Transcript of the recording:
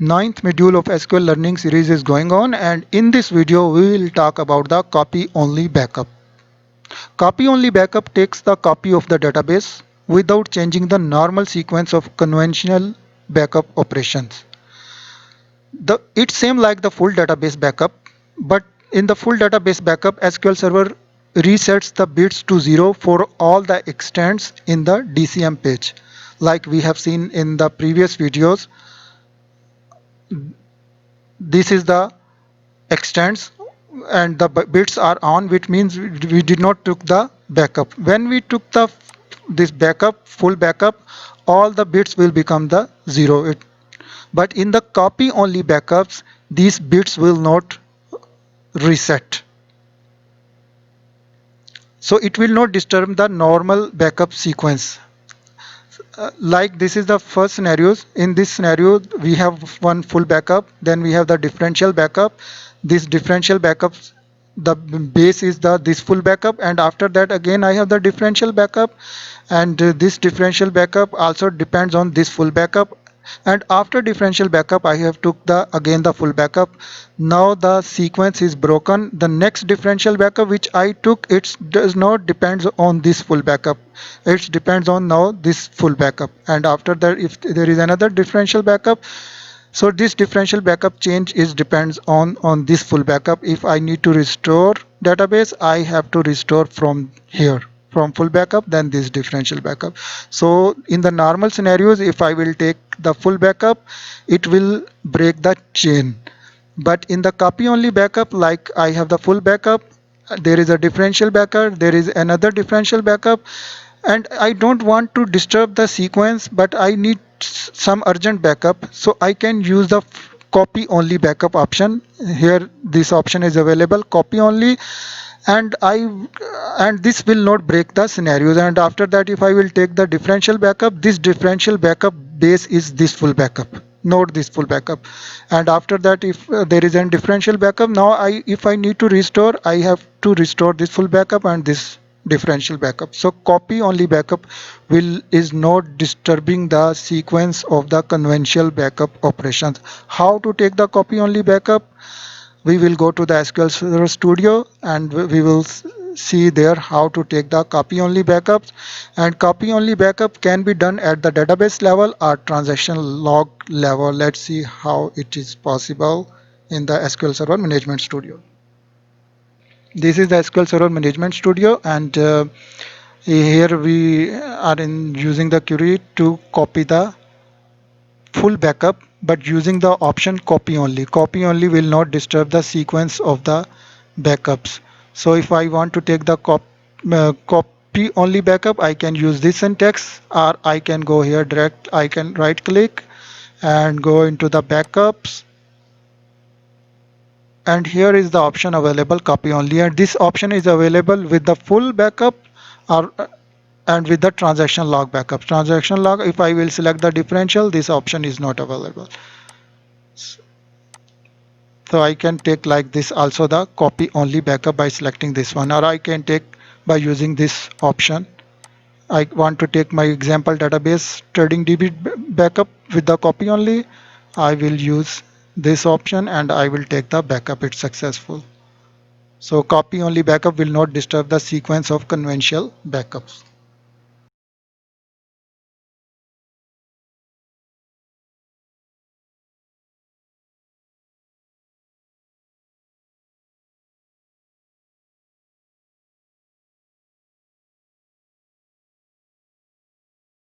Ninth module of SQL learning series is going on, and in this video we will talk about the copy only backup. Copy only backup takes the copy of the database without changing the normal sequence of conventional backup operations. It's same like the full database backup, but in the full database backup, SQL Server resets the bits to 0 for all the extents in the DCM page. Like we have seen in the previous videos, this is the extents and the bits are on, which means we did not took the backup. When we took this backup, full backup, all the bits will become the 0. But in the copy only backups, these bits will not reset. So it will not disturb the normal backup sequence. Like this is the first scenarios. In this scenario, we have one full backup, then we have the differential backup. This differential backups, the base is this full backup, and after that again I have the differential backup, and this differential backup also depends on this full backup, and after differential backup I have took again the full backup. Now the sequence is broken. The next differential backup which I took, it does not depends on this full backup, it depends on now this full backup, and after that if there is another differential backup, so this differential backup change is depends on this full backup. If I need to restore database, I have to restore from here, from full backup, then this differential backup. So in the normal scenarios, if I will take the full backup, it will break the chain. But in the copy only backup, like I have the full backup, there is a differential backup, there is another differential backup, and I don't want to disturb the sequence, but I need some urgent backup, so I can use the copy only backup option. Here this option is available, copy only, and this will not break the scenarios. And after that, if I will take the differential backup, this differential backup base is this full backup, not this full backup. And after that, if there is a differential backup, now if I need to restore, I have to restore this full backup and this differential backup. So copy only backup is not disturbing the sequence of the conventional backup operations. How to take the copy only backup? We will go to the SQL Server Studio, and we will see there how to take the copy only backups. And copy only backup can be done at the database level or transaction log level. Let's see how it is possible in the SQL Server Management Studio. This is the SQL Server Management Studio, and here we are using the query to copy the full backup, but using the option copy only. Copy only will not disturb the sequence of the backups. So if I want to take the copy only backup, I can use this syntax, or I can go here direct. I can right click and go into the backups, and here is the option available, copy only, and this option is available with the full backup or and with the transaction log backup. Transaction log, if I will select the differential, this option is not available. So I can take like this also the copy only backup by selecting this one, or I can take by using this option. I want to take my example database TradingDB backup with the copy only. I will use this option and I will take the backup. It's successful. So copy only backup will not disturb the sequence of conventional backups.